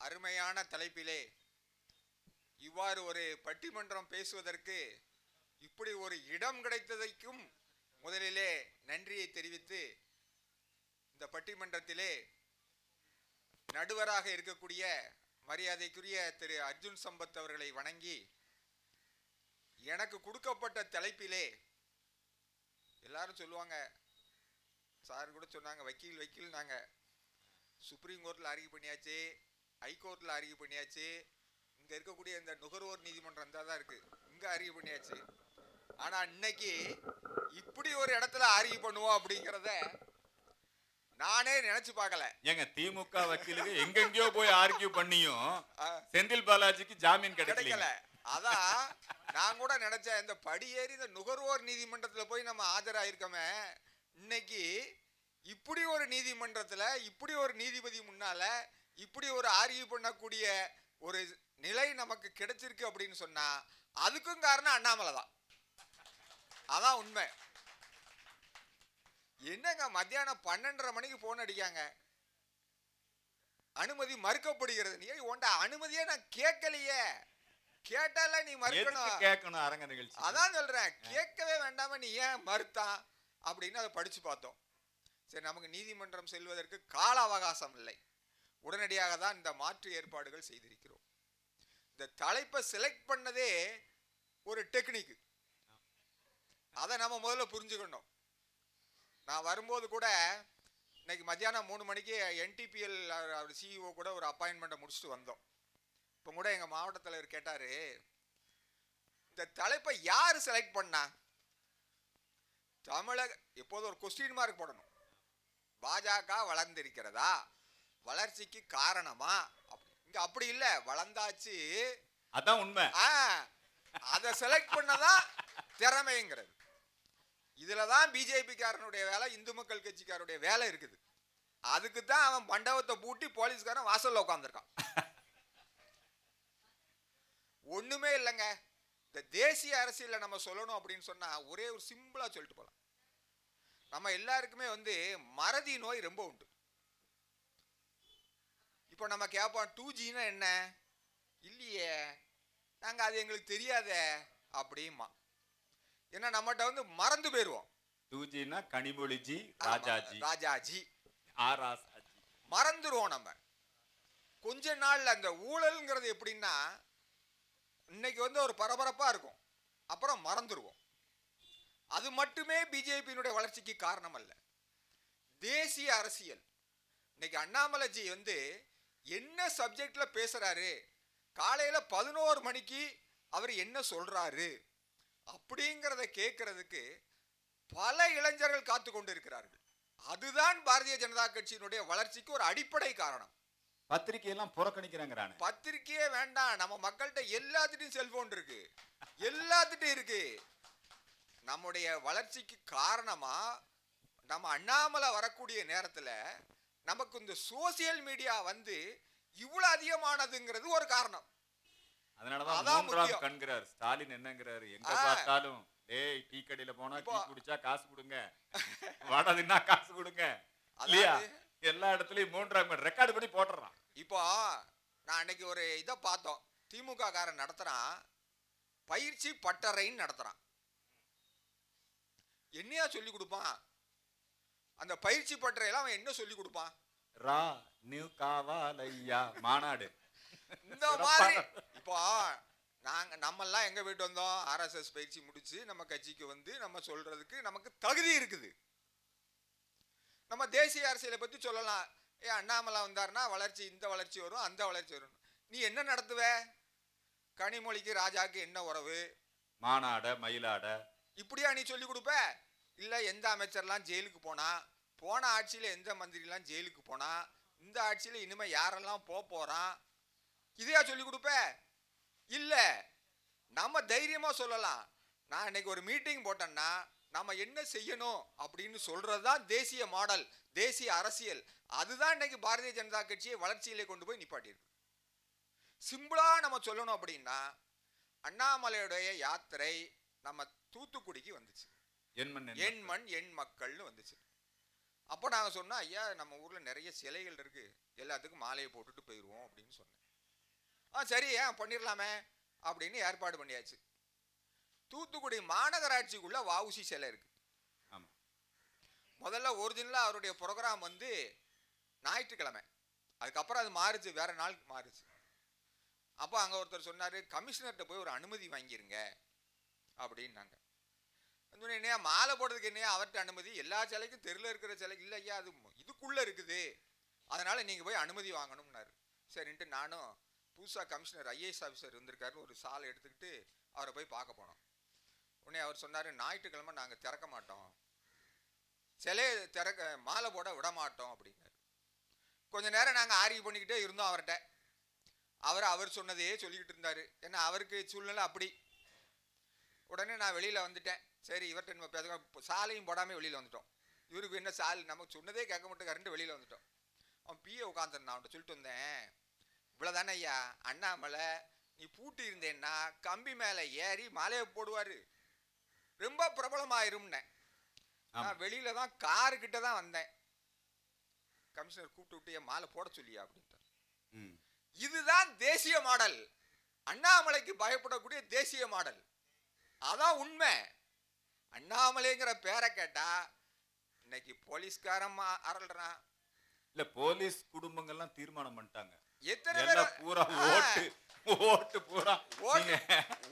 அருமையான தலைப்பிலே இவ்வாறு ஒரு பட்டிமன்றம் பேசுவதற்கு இப்படி ஒரு இடம் கிடைத்ததைக்கும் முதலிலே நன்றியை தெரிவித்து, இந்த பட்டிமன்றத்திலே நடுவராக இருக்கக்கூடிய மரியாதைக்குரிய திரு அர்ஜுன் சம்பத் அவர்களை வணங்கி, எனக்கு கொடுக்கப்பட்ட தலைப்பிலே எல்லாரும் சொல்லுவாங்க, சார் கூட சொன்னாங்க, வக்கீல் வக்கீல் நாங்க சுப்ரீம் கோர்ட்டில் அறிக்கை பண்ணியாச்சு, ஹைகோர்ட்டில் அறிக்கை பண்ணியாச்சு, இங்கே இருக்கக்கூடிய இந்த நுகர்வோர் நீதிமன்றம் தான் இருக்கு, இங்கே அறிக்கை பண்ணியாச்சு. ஆனால் இன்னைக்கு இப்படி ஒரு இடத்துல அறிக்கை பண்ணுவோம் அப்படிங்கிறத நானே நினைச்சு பார்க்கல. ஏங்க திமுக வக்கீலுக்கு எங்கெங்கயோ போய் ஆர்கியூ பண்ணியும் செந்தில் பாலாஜிக்கு ஜாமீன் கிடைக்கல. அதான் நான் கூட நினைச்சேன், இந்த படியேறி இந்த நுகர்வோர் நீதிமன்றத்தில் போய் நம்ம ஆஜராயிருக்கோமே, இன்னைக்கு இப்படி ஒரு நீதிமன்றத்தில் இப்படி ஒரு நீதிபதி முன்னால இப்படி ஒரு ஆர்கியூ பண்ணக்கூடிய ஒரு நிலை நமக்கு கிடைச்சிருக்கு அப்படின்னு சொன்னா அதுக்கும் காரணம் அண்ணாமலை தான். அதான் உண்மை. என்னங்க மத்தியானம் 12:30 மணிக்கு போன் அடிக்காங்க, அனுமதி மறுக்கப்படுகிறது. நீ உண்ட அனுமதியே நான் கேட்கலையே, கேட்டால நீ மறுக்கணும், கேட்கணும் அரங்க நிகழ்ச்சி. அதான் சொல்றேன், கேட்கவே வேண்டாம நீ ஏன் மறுத்தான் அப்படின்னு அதை படிச்சு பார்த்தோம். சரி, நமக்கு நீதிமன்றம் செல்வதற்கு கால அவகாசம் இல்லை, உடனடியாக தான் இந்த மாற்று ஏற்பாடுகள் செய்திருக்கிறோம். இந்த தலைப்பை செலக்ட் பண்ணதே ஒரு டெக்னிக், அதை நம்ம முதல்ல புரிஞ்சுக்கணும். நான் வரும்போது கூட இன்னைக்கு மத்தியானம் 3 மணிக்கு NTPL CEO கூட ஒரு அப்பாயின்மெண்ட்டை முடிச்சுட்டு வந்தோம். இப்போ கூட எங்கள் மாவட்ட தலைவர் கேட்டார், இந்த தலைப்பை யார் செலக்ட் பண்ணா? தமிழக எப்போதும் ஒரு கொஸ்டின் மார்க் போடணும். பாஜக வளர்ந்திருக்கிறதா, வளர்ச்சிக்கு காரணமா? இங்க அப்படி இல்ல, வளர்ந்தாச்சு, அதான் உண்மை. அதை செலக்ட் பண்ணதான் திறமைங்கிறது. இதுலதான் பிஜேபி காரனுடைய வேலை, இந்து மக்கள் கட்சிக்காரனுடைய வேலை இருக்குது. அதுக்கு தான் அவன் மண்டபத்தை பூட்டி போலீஸ்காரன் வாசல்ல உட்கார்ந்துருக்கான். ஒண்ணுமே இல்லைங்க. இந்த தேசிய அரசியல நம்ம சொல்லணும் அப்படின்னு சொன்னா ஒரே ஒரு சிம்பிளா சொல்லிட்டு போலாம். நம்ம எல்லாருக்குமே மறதி நோய் ரொம்ப உண்டு. இப்போ நம்ம கேட்போம், 2Gனா என்ன? இல்லையே, நாங்க அது எங்களுக்கு தெரியாதே அப்படிமா. ஏன்னா நம்மகிட்ட மறந்து போயிருவோம். 2Gனா கனிமொழிஜி, ராஜாஜி, மறந்துருவோம் நம்ம. கொஞ்ச நாள்ல அந்த ஊழல்ங்கிறது எப்படின்னா, இன்னைக்கு ஒரு பரபரப்பா இருக்கும், அப்புறம் மறந்துருவோம். அது மட்டுமே பிஜேபியினுடைய வளர்ச்சிக்கு காரணம் அல்ல. தேசிய அரசியல். இன்னைக்கு அண்ணாமலைஜி என்ன சப்ஜெக்ட்ல பேசுறாரு, காலையில 11 மணிக்கு அவர் என்ன சொல்றாரு அப்படிங்கிறத கேட்கறதுக்கு பல இளைஞர்கள் காத்து கொண்டு இருக்கிறார்கள். அதுதான் பாரதிய ஜனதா கட்சியினுடைய வளர்ச்சிக்கு ஒரு அடிப்படை காரணம். பத்திரிகையெல்லாம் புறக்கணிக்கிறாங்க. பத்திரிகையே வேண்டாம், நம்ம மக்கள்கிட்ட எல்லாத்துட்டையும் செல்போன் இருக்கு, எல்லாத்துட்டையும் இருக்கு. நம்முடைய வளர்ச்சிக்கு காரணமா நம்ம அண்ணாமலை வரக்கூடிய நேரத்தில் நமக்கு இந்த சோசியல் மீடியா இவ்வளவு அதிகமானதுங்கிறது ஒரு காரணம். அதனாலதான் மூன்றாம் கண்கிறார் ஸ்டாலின் என்னங்கிறாரு, எங்க பார்த்தாலும் டேய் டீ கடையில போனா டீ குடிச்சா காசு கொடுங்க, வடை தின்னா காசு கொடுங்க, இல்லையா? எல்லா இடத்துலயும் மூன்றாம் கண் ரெக்கார்டு பண்ணி போட்டுறான். இப்போ நான் அன்னைக்கு ஒரு இதை பார்த்தோம், திமுக காரன் நடத்துறான், பயிற்சி பட்டறைன்னு நடத்துறான். என்னையா சொல்லி கொடுப்பான்? அந்த பயிற்சி பட்டறையில அவன் என்ன சொல்லி கொடுப்பான்? மாநாடு இந்த மாதிரி. இப்போ நம்மெல்லாம் எங்க போயிட்டு வந்தோம், RSS பயிற்சி முடிச்சு நம்ம கட்சிக்கு நம்ம சொல்றதுக்கு நமக்கு தகுதி இருக்குது. நம்ம தேசிய அரசியலை பத்தி சொல்லலாம். அண்ணாமலை வந்தாருன்னா வளர்ச்சி, இந்த வளர்ச்சி வரும், அந்த வளர்ச்சி வரும். நீ என்ன நடத்துவ? கனிமொழிக்கு ராஜாக்கு என்ன உறவு? மாநாட மயிலாட இப்படியா நீ சொல்லி கொடுப்ப? இல்ல எந்த அமைச்சர்லாம் ஜெயிலுக்கு போனா, போன ஆட்சியில எந்த மந்திரிலாம் ஜெயிலுக்கு போனா, இந்த ஆட்சியில இனிமே யாரெல்லாம் போறான், இதையா சொல்லி கொடுப்ப? இல்ல, நம்ம தைரியமா சொல்லலாம். நான் இன்னைக்கு ஒரு மீட்டிங் போட்டேன்னா நம்ம என்ன செய்யணும் அப்படின்னு சொல்றதுதான் தேசிய மாடல், தேசிய அரசியல். அதுதான் இன்னைக்கு பாரதிய ஜனதா கட்சியை வளர்ச்சியிலே கொண்டு போய் நிப்பாட்டியிருக்கு. சிம்பிளா நம்ம சொல்லணும் அப்படின்னா, அண்ணாமலையுடைய யாத்திரை நம்ம தூத்துக்குடிக்கு வந்துச்சு, எண் மண் எண் மக்கள்னு வந்துச்சு. அப்போ நாங்கள் சொன்னோம், ஐயா நம்ம ஊரில் நிறைய சிலைகள் இருக்கு, எல்லாத்துக்கும் மாலையை போட்டுட்டு போயிடுவோம் அப்படின்னு சொன்னேன். சரி பண்ணிடலாமே அப்படின்னு ஏற்பாடு பண்ணியாச்சு. தூத்துக்குடி மாநகராட்சிக்குள்ள வஉசி சிலை இருக்கு. முதல்ல ஒரிஜினலா அவருடைய ப்ரோக்ராம் வந்து ஞாயிற்றுக்கிழமை, அதுக்கப்புறம் அது மாறுச்சு, வேற நாள் மாறுச்சு. அப்போ அங்க ஒருத்தர் சொன்னாரு, கமிஷனர்கிட்ட போய் ஒரு அனுமதி வாங்கிருங்க அப்படின்னாங்க. என்னையா மாலை போடுறதுக்கு என்னையா அவர்கிட்ட அனுமதி? எல்லா சிலைக்கும் தெருல இருக்கிற சிலைக்கு இல்லை ஐயா, அது இதுக்குள்ள இருக்குது, அதனால நீங்க போய் அனுமதி வாங்கணும்னாரு. சரின்ட்டு நானும் புதுசா கமிஷனர் ஐஏஎஸ் ஆஃபீஸர் இருந்திருக்காரு, ஒரு சாலை எடுத்துக்கிட்டு அவரை போய் பார்க்க போனோம். உடனே அவர் சொன்னாரு, ஞாயிற்றுக்கிழமை நாங்க திறக்க மாட்டோம், சிலையை திறக்க மாலை போட விட மாட்டோம் அப்படின்னாரு. கொஞ்ச நேரம் நாங்க ஆர்கியூ பண்ணிக்கிட்டே இருந்தோம் அவர்கிட்ட. அவர் சொன்னதையே சொல்லிக்கிட்டு இருந்தாரு, ஏன்னா அவருக்கு சூழ்நிலை அப்படி. உடனே நான் வெளியில வந்துட்டேன். சரி இவர்கிட்ட நம்ம பேச, சாலையும் போடாம வெளியில வந்துட்டோம். இவருக்கு என்ன சாலை, நமக்கு சொன்னதே கேட்க மாட்டேங்காருன்ட்டு வெளியில வந்துட்டோம். அவன் பிஏ உட்காந்துருந்தான், அவன்கிட்ட சொல்லிட்டு வந்தேன், இவ்வளவுதானே ஐயா, அண்ணாமலை நீ பூட்டி இருந்தேன்னா கம்பி மேல ஏறி மாலையை போடுவாரு, ரொம்ப பிரபலமாயிரும்னே. நான் வெளியில தான் காரு கிட்ட தான் வந்தேன். கமிஷனர் கூப்பிட்டு விட்டு மாலை போட சொல்லியா அப்படின்ட்டார். இதுதான் தேசிய மாடல், அண்ணாமலைக்கு பயப்படக்கூடிய தேசிய மாடல். அதான் உண்மை. அண்ணாமலைங்கிற பேரை கேட்டா இன்னைக்கு போலீஸ்காரன் அரள்றான். இல்ல போலீஸ் குடும்பங்கள்லாம் தீர்மானம் பண்ணிட்டாங்க, எத்தனை பேர் பூரா ஓட்டு பூரா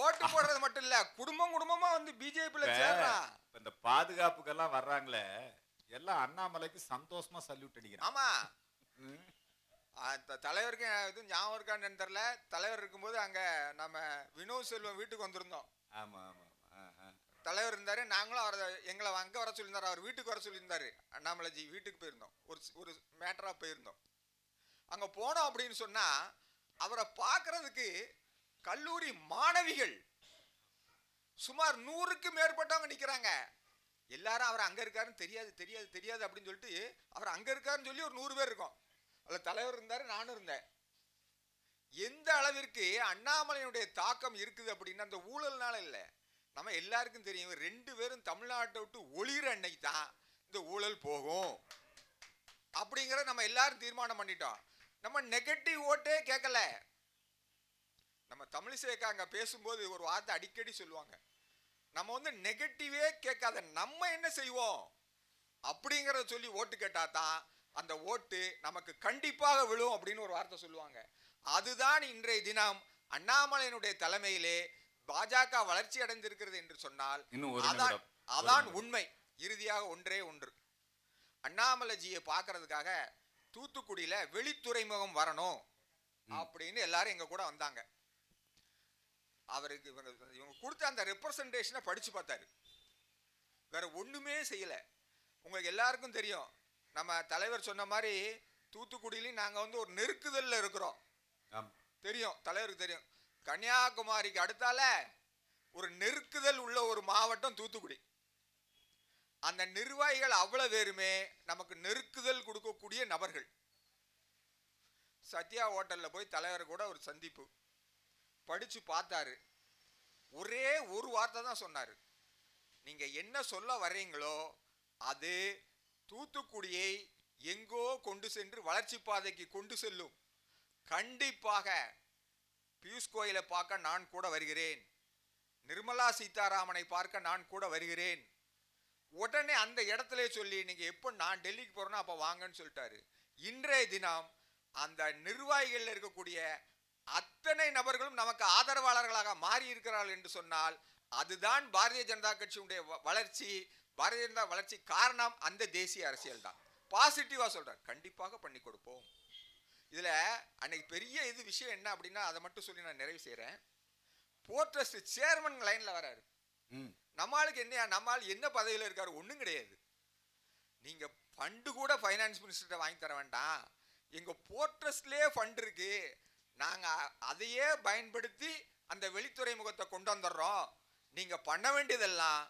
ஓட்டு போடுறது மட்டும் இல்ல, குடும்பமா வந்து பிஜேபில சேர்றான். இந்த பாதுகாப்புக்கெல்லாம் வர்றாங்களே, எல்லாம் அண்ணாமலைக்கு சந்தோஷமா சல்யூட் அடிக்கிறான். ஆமா, தலைவருக்கு இது ஞாபகம் இருக்கான்னு தெரியல, தலைவர் இருக்கும்போது அங்க நம்ம வினோத் செல்வம் வீட்டுக்கு வந்திருந்தோம். ஆமா ஆமா, தலைவர் இருந்தாரு, நாங்களும் அவரை எங்களை அங்க வர சொல்லியிருந்தாரு, அவர் வீட்டுக்கு வர சொல்லியிருந்தாரு. அண்ணாமலைஜி வீட்டுக்கு போயிருந்தோம், ஒரு மேட்டரா போயிருந்தோம். அங்க போனோம் அப்படின்னு சொன்னா அவரை பார்க்கறதுக்கு கல்லூரி மாணவிகள் சுமார் 100க்கு மேற்பட்டவங்க நிக்கிறாங்க. எல்லாரும் அவர் அங்க இருக்காருன்னு தெரியாது தெரியாது தெரியாது அப்படின்னு சொல்லிட்டு அவர் அங்க இருக்காருன்னு சொல்லி ஒரு 100 பேர் இருக்கும். அதுல தலைவர் இருந்தாரு, நானும் இருந்தேன். எந்த அளவிற்கு அண்ணாமலையினுடைய தாக்கம் இருக்குது அப்படின்னா அந்த ஊழல்னால இல்லை, நம்ம எல்லாருக்கும் தெரியும், 2 பேரும் தமிழ்நாட்டை விட்டு ஒளிகிற அன்னைக்கு தான் இந்த ஊழல் போகும் அப்படிங்கிற நம்ம எல்லாரும் தீர்மானம் பண்ணிட்டோம். நம்ம நெகட்டிவ் ஓட்டே கேட்கல. நம்ம தமிழிசைக்கா அங்க பேசும்போது ஒரு வார்த்தை அடிக்கடி சொல்லுவாங்க, நம்ம வந்து நெகட்டிவே கேட்காத, நம்ம என்ன செய்வோம் அப்படிங்கறத சொல்லி ஓட்டு கேட்டா தான் அந்த ஓட்டு நமக்கு கண்டிப்பாக விழும் அப்படின்னு ஒரு வார்த்தை சொல்லுவாங்க. அதுதான் இன்றைய தினம் அண்ணாமலையினுடைய தலைமையிலே பாஜக வளர்ச்சி அடைந்திருக்கிறது என்று சொன்னால் அதான் உண்மை. இறுதியாக ஒன்றே ஒன்று, அண்ணாமலைஜியை பார்க்கறதுக்காக தூத்துக்குடியில வெளித்துறைமுகம் வரணும் அப்படின்னு எல்லாரும் எங்க கூட வந்தாங்க. அவருக்கு இவங்க கொடுத்த அந்த ரெப்ரசன்டேஷனை படிச்சு பார்த்தாரு, வேற ஒண்ணுமே செய்யல. உங்களுக்கு எல்லாருக்கும் தெரியும், நம்ம தலைவர் சொன்ன மாதிரி தூத்துக்குடியிலும் நாங்க வந்து ஒரு நெருக்குதல்ல இருக்கிறோம். தெரியும், தலைவருக்கு தெரியும். கன்னியாகுமரிக்கு அடுத்தால ஒரு நெருக்குதல் உள்ள ஒரு மாவட்டம் தூத்துக்குடி. அந்த நிர்வாகிகள் அவ்வளவு பேருமே நமக்கு நெருக்குதல் கொடுக்கக்கூடிய நபர்கள். சத்யா ஹோட்டல்ல போய் தலைவர் கூட ஒரு சந்திப்பு படிச்சு பார்த்தாரு. ஒரே ஒரு வார்த்தை தான் சொன்னாரு, நீங்க என்ன சொல்ல வர்றீங்களோ அது தூத்துக்குடியை எங்கோ கொண்டு சென்று வளர்ச்சி பாதைக்கு கொண்டு செல்லும். கண்டிப்பாக பியூஷ் கோயலை பார்க்க நான் கூட வருகிறேன், நிர்மலா சீதாராமனை பார்க்க நான் கூட வருகிறேன். உடனே அந்த இடத்துல சொல்லி நீங்க எப்போ நான் டெல்லிக்கு போறேன்னா அப்ப வாங்கன்னு சொல்லிட்டாரு. இன்றைய தினம் அந்த நிர்வாகிகள் இருக்கக்கூடிய அத்தனை நபர்களும் நமக்கு ஆதரவாளர்களாக மாறி இருக்கிறார்கள் என்று சொன்னால் அதுதான் பாரதிய ஜனதா கட்சியுடைய வளர்ச்சி. பாரதிய ஜனதா வளர்ச்சி காரணம் அந்த தேசிய அரசியல் தான். பாசிட்டிவா சொல்றார், கண்டிப்பாக பண்ணி கொடுப்போம். இதுல அன்னைக்கு பெரிய இது விஷயம் என்ன அப்படின்னா அதை மட்டும் சொல்லி நான் நிறைவு செய்யறேன். போர்ட் ட்ரஸ்ட் சேர்மன் லைன்ல வராரு. நம்மளுக்கு என்ன, நம்மால் என்ன பதவியில் இருக்காரு, ஒண்ணும் கிடையாது. நீங்க ஃபண்டு கூட ஃபைனான்ஸ் மினிஸ்டர் வாங்கி தர வேண்டாம், எங்க போர்ட் ட்ரஸ்ட்லயே ஃபண்ட் இருக்கு, நாங்க அதையே பயன்படுத்தி அந்த வெளித்துறைமுகத்தை கொண்டு வந்துடுறோம், நீங்க பண்ண வேண்டியதெல்லாம்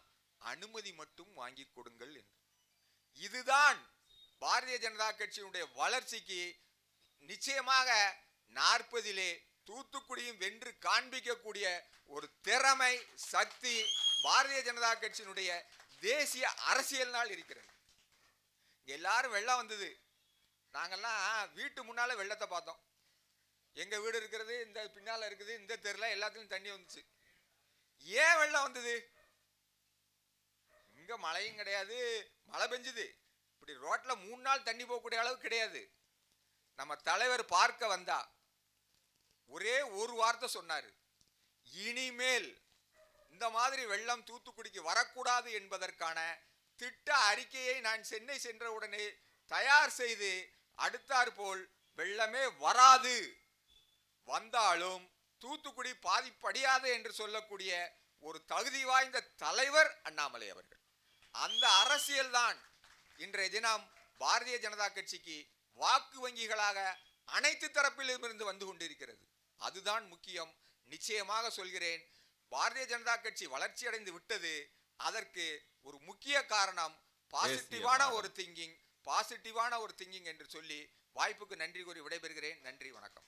அனுமதி மட்டும் வாங்கி கொடுங்கள் என்று. இதுதான் பாரதிய ஜனதா கட்சியினுடைய வளர்ச்சிக்கு நிச்சயமாக 40லே தூத்துக்குடியும் வென்று காண்பிக்கக்கூடிய ஒரு திறமை சக்தி பாரதிய ஜனதா கட்சியினுடைய தேசிய அரசியல் நாள் இருக்கிறது. எல்லாரும் வெள்ளம் வந்தது, நாங்கெல்லாம் வீட்டு முன்னால வெள்ளத்தை பார்த்தோம். எங்க வீடு இருக்கிறது இந்த பின்னால இருக்குது, இந்த தெருல எல்லாத்துலயும் தண்ணி வந்துச்சு. ஏன் வெள்ளம் வந்தது? இங்க மழையும் கிடையாது, மழை பெஞ்சுது. இப்படி ரோட்ல 3 நாள் தண்ணி போகக்கூடிய அளவு கிடையாது. நம்ம தலைவர் பார்க்க வந்தா ஒரே ஒரு வார்த்தை சொன்னாரு, இனிமேல் இந்த மாதிரி வெள்ளம் தூத்துக்குடிக்கு வரக்கூடாது என்பதற்கான திட்ட அறிக்கையை நான் சென்னை சென்ற உடனே தயார் செய்து அடுத்தாற்போல் வெள்ளமே வராது, வந்தாலும் தூத்துக்குடி பாதிப்படையாது என்று சொல்லக்கூடிய ஒரு தகுதி வாய்ந்த தலைவர் அண்ணாமலை அவர்கள். அந்த அரசியல் தான் இன்றைய தினம் பாரதிய ஜனதா கட்சிக்கு வாக்கு வங்கிகளாக அனைத்து தரப்பிலும் இருந்து வந்து கொண்டிருக்கிறது. அதுதான் முக்கியம். நிச்சயமாக சொல்கிறேன், பாரதிய ஜனதா கட்சி வளர்ச்சி அடைந்து விட்டது. அதற்கு ஒரு முக்கிய காரணம் பாசிட்டிவான ஒரு திங்கிங் என்று சொல்லி வாய்ப்புக்கு நன்றி கூறி விடைபெறுகிறேன். நன்றி, வணக்கம்.